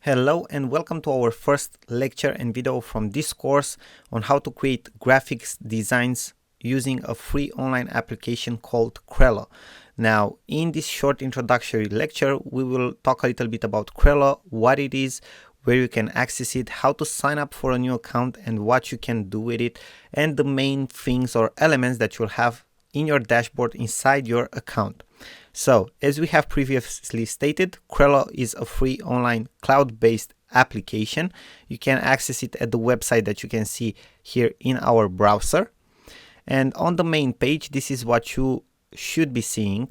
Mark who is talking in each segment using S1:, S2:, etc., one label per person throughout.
S1: Hello and welcome to our first lecture and video from this course on how to create graphics designs using a free online application called Crello. Now, in this short introductory lecture, we will talk a little bit about Crello, what it is, where you can access it, how to sign up for a new account and what you can do with it, and the main things or elements that you'll have in your dashboard inside your account. So, as we have previously stated, Crello is a free online cloud-based application. You can access it at the website that you can see here in our browser. And on the main page, this is what you should be seeing.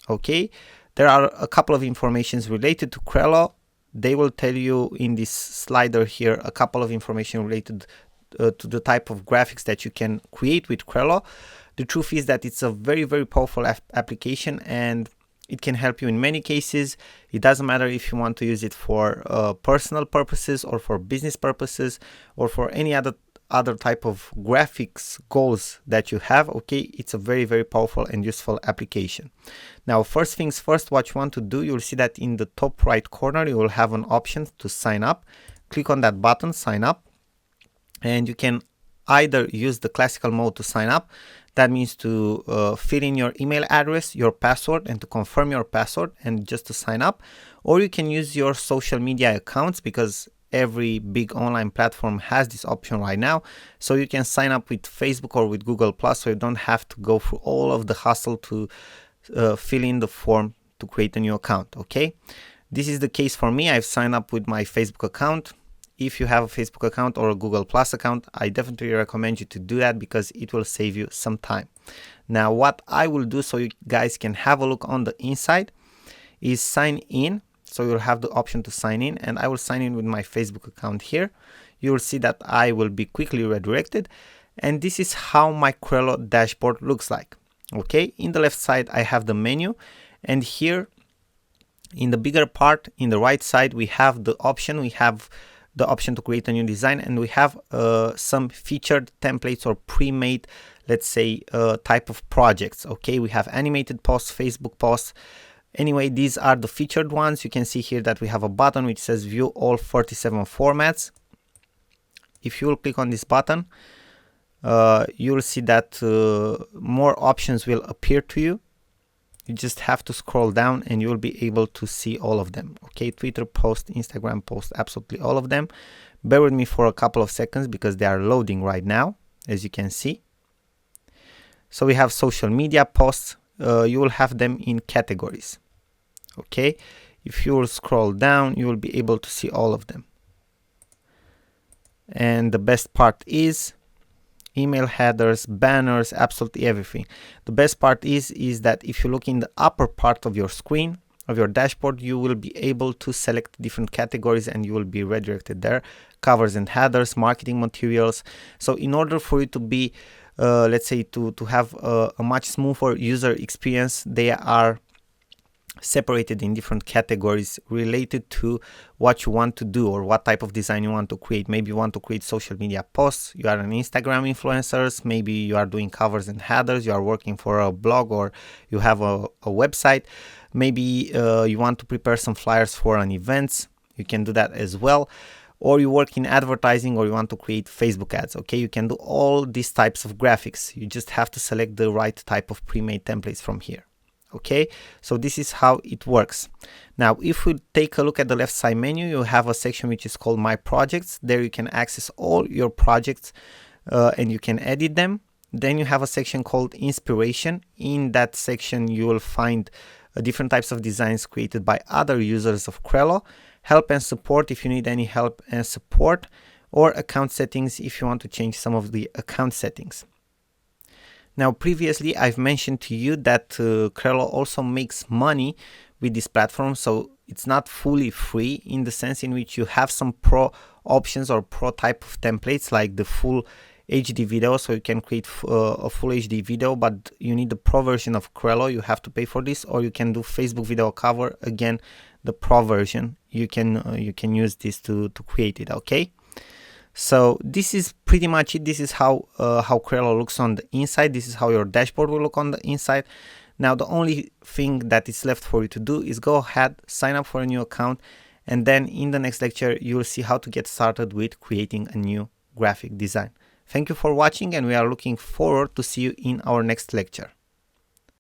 S1: Okay, there are a couple of informations related to Crello. They will tell you in this slider here a couple of information related to the type of graphics that you can create with Crello. The truth is that it's a very powerful application and it can help you in many cases. It doesn't matter if you want to use it for personal purposes or for business purposes or for any other type of graphics goals that you have. Okay, it's a very powerful and useful application. Now, first things first, what you want to do, you'll see that in the top right corner you will have an option to sign up. Click on that button, sign up, and you can either use the classical mode to sign up. That means to fill in your email address, your password, and to confirm your password and just to sign up. Or you can use your social media accounts, because every big online platform has this option right now. So you can sign up with Facebook or with Google+, so you don't have to go through all of the hassle to fill in the form to create a new account. Okay, this is the case for me. I've signed up with my Facebook account. If you have a Facebook account or a Google+ account, I definitely recommend you to do that because it will save you some time. Now, what I will do so you guys can have a look on the inside is sign in. So you'll have the option to sign in, and I will sign in with my Facebook account here. You will see that I will be quickly redirected, and this is how my Crello dashboard looks like. Okay, in the left side I have the menu, and here in the bigger part in the right side we have the option. We have the option to create a new design, and we have some featured templates or pre-made, let's say, type of projects. Okay, we have animated posts, Facebook posts. Anyway, these are the featured ones. You can see here that we have a button which says view all 47 formats. If you will click on this button, you will see that more options will appear to you. You just have to scroll down and you will be able to see all of them. Okay, Twitter post, Instagram post, absolutely all of them. Bear with me for a couple of seconds because they are loading right now, as you can see. So we have social media posts. You will have them in categories. Okay, if you will scroll down, you will be able to see all of them. And the best part is email headers, banners, absolutely everything. The best part is that if you look in the upper part of your screen, of your dashboard, you will be able to select different categories and you will be redirected there. Covers and headers, marketing materials. So in order for you to be, let's say, to have a much smoother user experience, they are separated in different categories related to what you want to do or what type of design you want to create. Maybe you want to create social media posts, you are an Instagram influencer, maybe you are doing covers and headers, you are working for a blog or you have a website, maybe you want to prepare some flyers for an event, you can do that as well. Or you work in advertising or you want to create Facebook ads. Okay, you can do all these types of graphics. You just have to select the right type of pre-made templates from here. Okay, so this is how it works. Now, if we take a look at the left side menu, you have a section which is called My Projects. There you can access all your projects and you can edit them. Then you have a section called Inspiration. In that section, you will find different types of designs created by other users of Crello. Help and support if you need any help and support, or account settings if you want to change some of the account settings. Now, previously I've mentioned to you that Crello also makes money with this platform, so it's not fully free in the sense in which you have some pro options or pro type of templates like the full HD video, so you can create a full HD video, but you need the pro version of Crello, you have to pay for this. Or you can do Facebook video cover, again the pro version, you can use this to create it. Okay, so this is pretty much it. This is how Crello looks on the inside. This is how your dashboard will look on the inside. Now the only thing that is left for you to do is go ahead, sign up for a new account, and then in the next lecture you'll see how to get started with creating a new graphic design. Thank you for watching, and we are looking forward to see you in our next lecture.